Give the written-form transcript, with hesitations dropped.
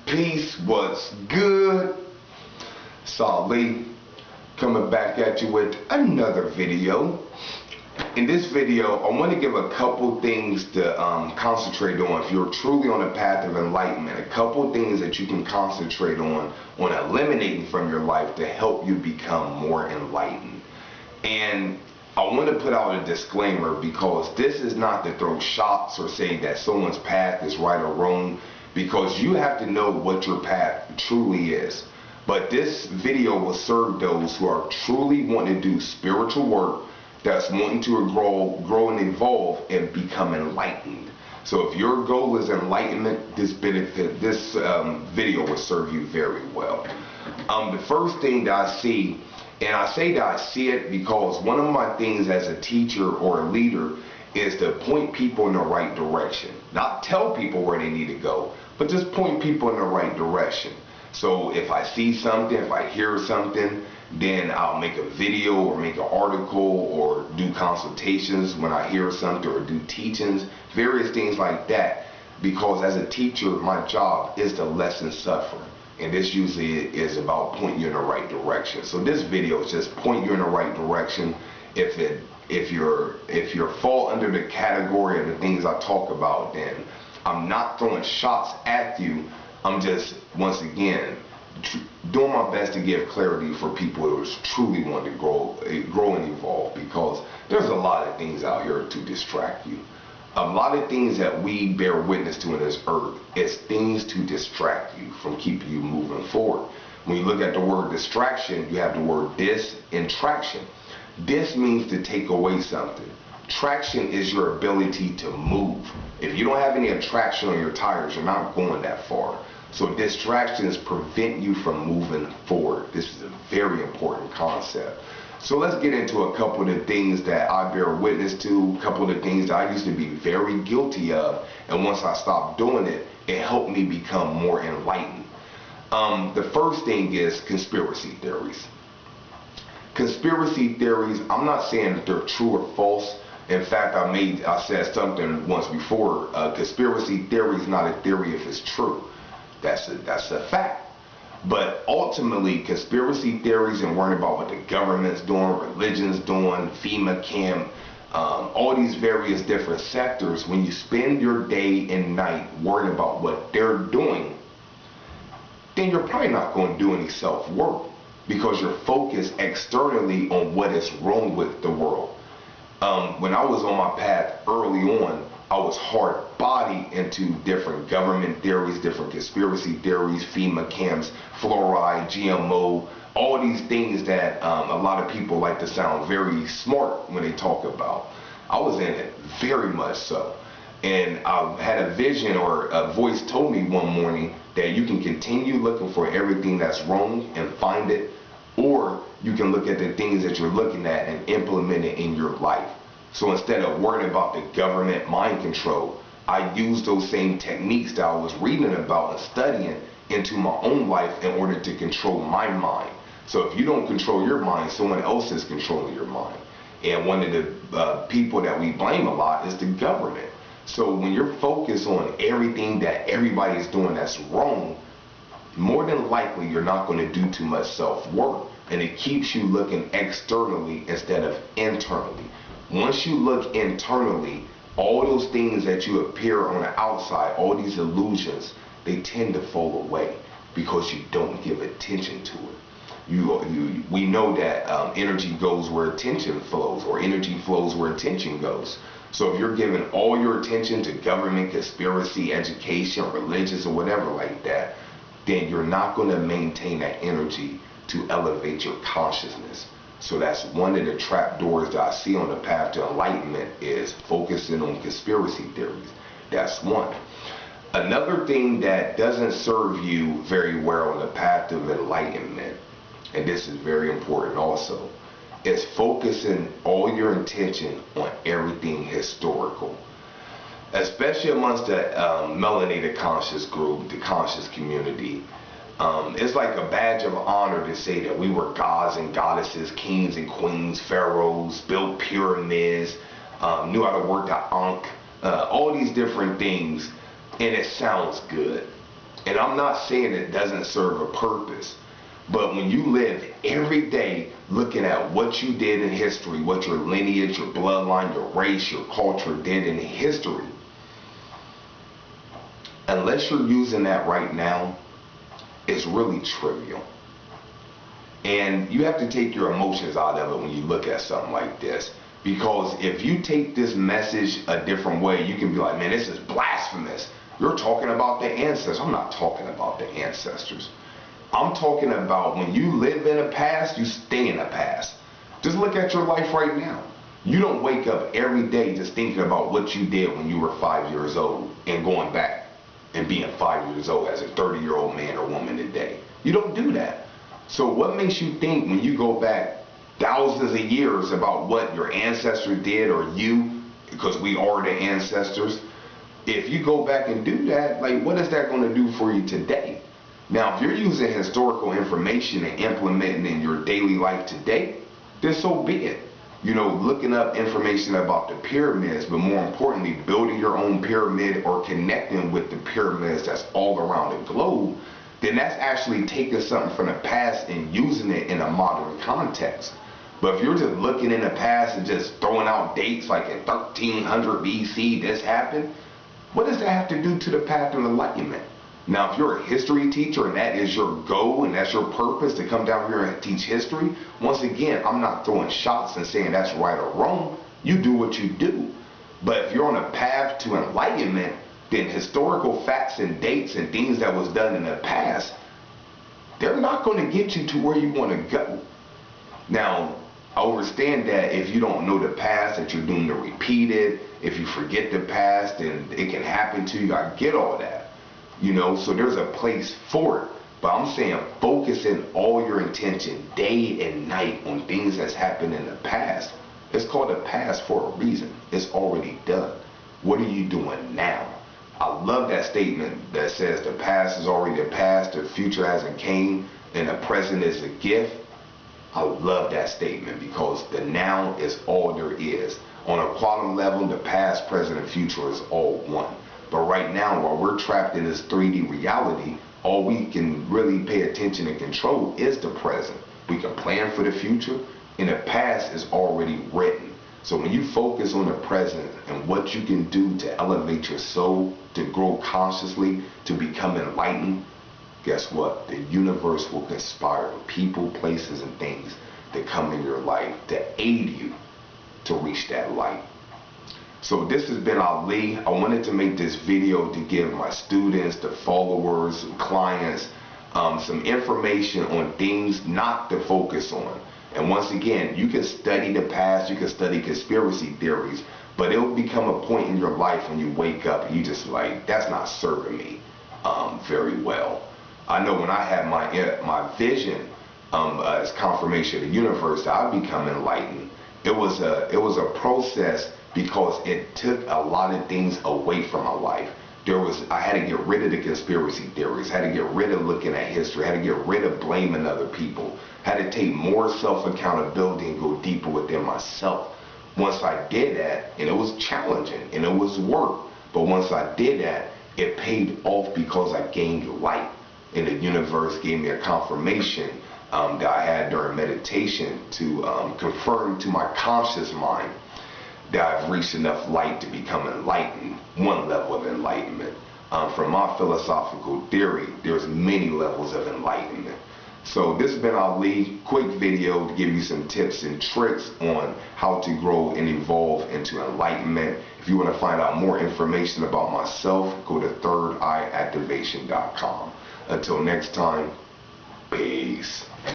Peace, what's good? Sali coming back at you with another video. In this video, I want to give a couple things to concentrate on if you're truly on a path of enlightenment. A couple things that you can concentrate on eliminating from your life to help you become more enlightened. And I want to put out a disclaimer because this is not to throw shots or say that someone's path is right or wrong, because you have to know what your path truly is. But this video will serve those who are truly wanting to do spiritual work, that's wanting to grow and evolve and become enlightened. So if your goal is enlightenment, this video will serve you very well. The first thing that I see, and I say that I see it because one of my things as a teacher or a leader is to point people in the right direction. Not tell people where they need to go, but just point people in the right direction. So if I see something, if I hear something, then I'll make a video or make an article or do consultations when I hear something, or do teachings, various things like that. Because as a teacher, my job is to lessen suffering. And this usually is about pointing you in the right direction. So this video is just point you in the right direction. If you're fall under the category of the things I talk about, then I'm not throwing shots at you. I'm just, once again, doing my best to give clarity for people who truly want to grow and evolve, because there's a lot of things out here to distract you. A lot of things that we bear witness to in this earth is things to distract you from keeping you moving forward. When you look at the word distraction, you have the word dis and traction. Dis means to take away something. Traction is your ability to move. If you don't have any attraction on your tires, you're not going that far. So distractions prevent you from moving forward. This is a very important concept. So let's get into a couple of the things that I bear witness to, a couple of the things that I used to be very guilty of, and once I stopped doing it, it helped me become more enlightened. The first thing is conspiracy theories. Conspiracy theories, I'm not saying that they're true or false. In fact, I said something once before, conspiracy theory is not a theory if it's true. That's a fact. But ultimately, conspiracy theories and worrying about what the government's doing, religion's doing, FEMA camp, all these various different sectors, when you spend your day and night worrying about what they're doing, then you're probably not going to do any self-work, because you're focused externally on what is wrong with the world. When I was on my path early on, I was hard-bodied into different government theories, different conspiracy theories, FEMA camps, fluoride, GMO, all these things that a lot of people like to sound very smart when they talk about. I was in it very much so. And I had a vision, or a voice told me one morning that you can continue looking for everything that's wrong and find it, or you can look at the things that you're looking at and implement it in your life. So instead of worrying about the government mind control, I used those same techniques that I was reading about and studying into my own life in order to control my mind. So if you don't control your mind, someone else is controlling your mind. And one of the people that we blame a lot is the government. So when you're focused on everything that everybody is doing that's wrong, more than likely you're not going to do too much self-work, and it keeps you looking externally instead of internally. Once you look internally, all those things that you appear on the outside, all these illusions, they tend to fall away because you don't give attention to it. We know that energy goes where attention flows, or energy flows where attention goes. So if you're giving all your attention to government, conspiracy, education, religious, or whatever like that, then you're not going to maintain that energy to elevate your consciousness. So that's one of the trap doors that I see on the path to enlightenment, is focusing on conspiracy theories. That's one. Another thing that doesn't serve you very well on the path of enlightenment, and this is very important also, is focusing all your attention on everything historical. Especially amongst the melanated conscious group, the conscious community. It's like a badge of honor to say that we were gods and goddesses, kings and queens, pharaohs, built pyramids, knew how to work the Ankh, all these different things, and it sounds good. And I'm not saying it doesn't serve a purpose, but when you live every day looking at what you did in history, what your lineage, your bloodline, your race, your culture did in history, unless you're using that right now, it's really trivial. And you have to take your emotions out of it when you look at something like this. Because if you take this message a different way, you can be like, man, this is blasphemous. You're talking about the ancestors. I'm not talking about the ancestors. I'm talking about when you live in the past, you stay in the past. Just look at your life right now. You don't wake up every day just thinking about what you did when you were 5 years old and going back and being 5 years old as a 30-year-old man or woman today. You don't do that. So what makes you think when you go back thousands of years about what your ancestors did or you, because we are the ancestors, if you go back and do that, like, what is that going to do for you today? Now, if you're using historical information and implementing in your daily life today, then so be it. You know, looking up information about the pyramids, but more importantly, building your own pyramid or connecting with the pyramids that's all around the globe, then that's actually taking something from the past and using it in a modern context. But if you're just looking in the past and just throwing out dates like in 1300 BC this happened, what does that have to do to the path of enlightenment? Now, if you're a history teacher and that is your goal and that's your purpose to come down here and teach history, once again, I'm not throwing shots and saying that's right or wrong. You do what you do. But if you're on a path to enlightenment, then historical facts and dates and things that was done in the past, they're not going to get you to where you want to go. Now, I understand that if you don't know the past, that you're doomed to repeat it. If you forget the past, then it can happen to you. I get all that. You know, so there's a place for it. But I'm saying focusing all your intention day and night on things that's happened in the past. It's called the past for a reason. It's already done. What are you doing now? I love that statement that says the past is already the past, the future hasn't came, and the present is a gift. I love that statement because the now is all there is. On a quantum level, the past, present, and future is all one. But right now, while we're trapped in this 3D reality, all we can really pay attention and control is the present. We can plan for the future, and the past is already written. So when you focus on the present and what you can do to elevate your soul, to grow consciously, to become enlightened, guess what? The universe will conspire with people, places, and things that come in your life to aid you to reach that light. So this has been Ali. I wanted to make this video to give my students, the followers, clients, some information on things not to focus on. And once again, you can study the past, you can study conspiracy theories, but it'll become a point in your life when you wake up and you just like, that's not serving me very well. I know when I had my vision as confirmation of the universe that I become enlightened, it was a process because it took a lot of things away from my life. I had to get rid of the conspiracy theories, had to get rid of looking at history, had to get rid of blaming other people, had to take more self-accountability and go deeper within myself. Once I did that, and it was challenging and it was work, but once I did that, it paid off because I gained light. And the universe gave me a confirmation that I had during meditation to confirm to my conscious mind that I've reached enough light to become enlightened, one level of enlightenment. From my philosophical theory, there's many levels of enlightenment. So this has been Ali, quick video to give you some tips and tricks on how to grow and evolve into enlightenment. If you want to find out more information about myself, go to thirdeyeactivation.com. Until next time, peace.